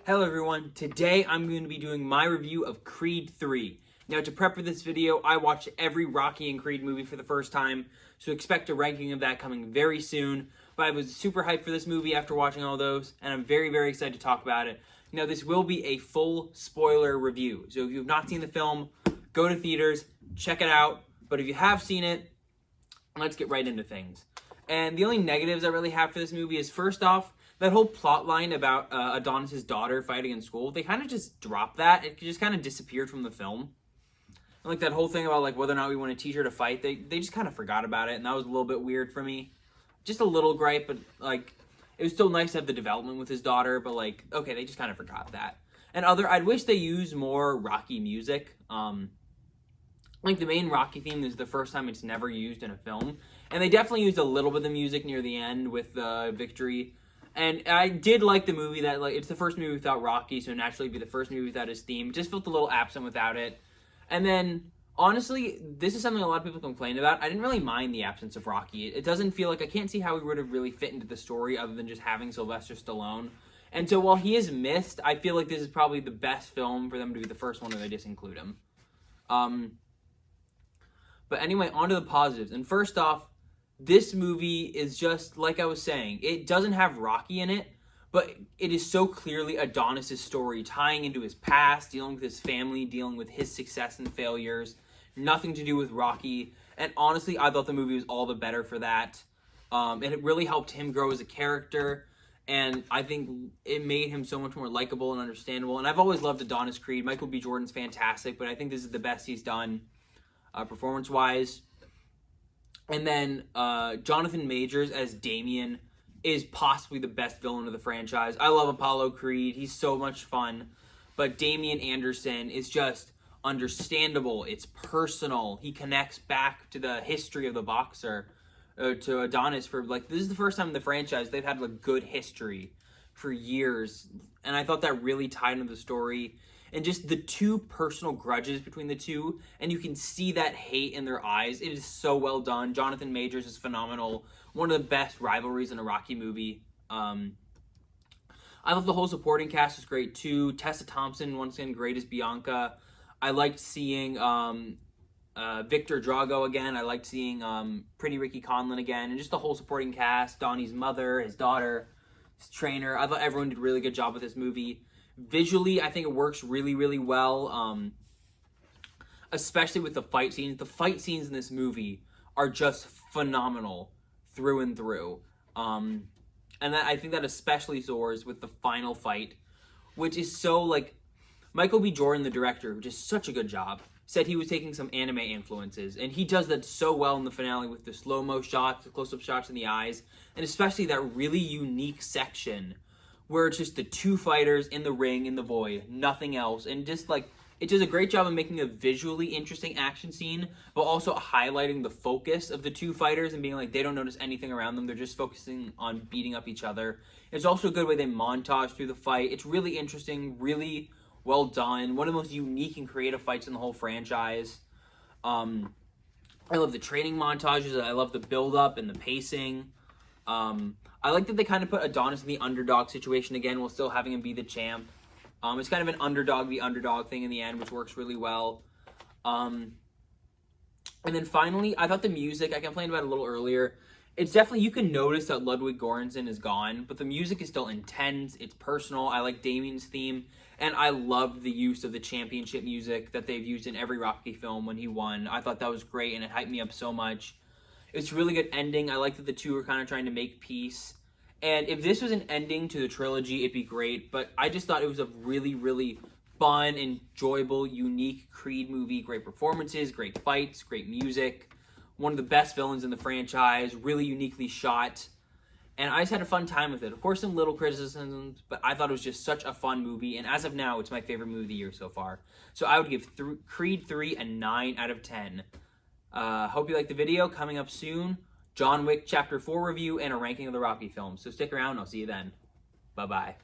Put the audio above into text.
Hello everyone, today I'm going to be doing my review of Creed 3. Now to prep for this video, I watched every Rocky and Creed movie for the first time, so expect a ranking of that coming very soon. But I was super hyped for this movie after watching all those, and I'm very excited to talk about it. Now this will be a full spoiler review, so if you have not seen the film, go to theaters, check it out. But if you have seen it, let's get right into things. And the only negatives I really have for this movie is, first off, that whole plot line about Adonis' daughter fighting in school, they kind of just dropped that. It just kind of disappeared from the film. And like that whole thing about like whether or not we want to teach her to fight, they just kind of forgot about it, and that was a little bit weird for me. Just a little gripe, but like it was still nice to have the development with his daughter, but like, okay, they just kind of forgot that. And I'd wish they used more Rocky music. Like the main Rocky theme is the first time it's never used in a film, and they definitely used a little bit of the music near the end with Victory. And I did like the movie that, like, it's the first movie without Rocky, so naturally it'd be the first movie without his theme. It just felt a little absent without it. And then, honestly, this is something a lot of people complain about. I didn't really mind the absence of Rocky. It doesn't feel like, I can't see how he would have really fit into the story other than just having Sylvester Stallone. And so while he is missed, I feel like this is probably the best film for them to be the first one where they just include him. But anyway, on to the positives. And first off, this movie is just, like I was saying, it doesn't have Rocky in it, but it is so clearly Adonis' story, tying into his past, dealing with his family, dealing with his success and failures, nothing to do with Rocky. And honestly, I thought the movie was all the better for that. And it really helped him grow as a character, and I think it made him so much more likable and understandable. And I've always loved Adonis Creed. Michael B. Jordan's fantastic, but I think this is the best he's done performance-wise. And then Jonathan Majors as Damien is possibly the best villain of the franchise. I love Apollo Creed. He's so much fun. But Damien Anderson is just understandable. It's personal. He connects back to the history of the boxer, to Adonis. For like, this is the first time in the franchise they've had a good history for years. And I thought that really tied into the story. And just the two personal grudges between the two, and you can see that hate in their eyes. It is so well done. Jonathan Majors is phenomenal. One of the best rivalries in a Rocky movie. I thought the whole supporting cast was great too. Tessa Thompson, once again, great as Bianca. I liked seeing Victor Drago again. I liked seeing Pretty Ricky Conlon again. And just the whole supporting cast. Donnie's mother, his daughter, his trainer. I thought everyone did a really good job with this movie. Visually, I think it works really well, especially with the fight scenes. The fight scenes in this movie are just phenomenal through and through. And I think that especially soars with the final fight, which is so, like, Michael B. Jordan, the director, who did such a good job, said he was taking some anime influences, and he does that so well in the finale with the slow-mo shots, the close-up shots in the eyes, and especially that really unique section where it's just the two fighters in the ring, in the void, nothing else. And just like, it does a great job of making a visually interesting action scene, but also highlighting the focus of the two fighters and being like, they don't notice anything around them. They're just focusing on beating up each other. It's also a good way they montage through the fight. It's really interesting, really well done. One of the most unique and creative fights in the whole franchise. I love the training montages. I love the build-up and the pacing. I like that they kind of put Adonis in the underdog situation again while still having him be the champ. It's kind of an underdog thing in the end, which works really well. And then finally, I thought the music, I complained about it a little earlier. It's definitely, you can notice that Ludwig Göransson is gone, but the music is still intense. It's personal. I like Damien's theme, and I love the use of the championship music that they've used in every Rocky film when he won. I thought that was great, and it hyped me up so much. It's a really good ending. I like that the two are kind of trying to make peace. And if this was an ending to the trilogy, it'd be great. But I just thought it was a really fun, enjoyable, unique Creed movie. Great performances, great fights, great music. One of the best villains in the franchise. Really uniquely shot. And I just had a fun time with it. Of course, some little criticisms, but I thought it was just such a fun movie. And as of now, it's my favorite movie of the year so far. So I would give Creed 3 a 9 out of 10. Hope you liked the video. Coming up soon, John Wick Chapter 4 review and a ranking of the Rocky films. So stick around. I'll see you then. Bye-bye.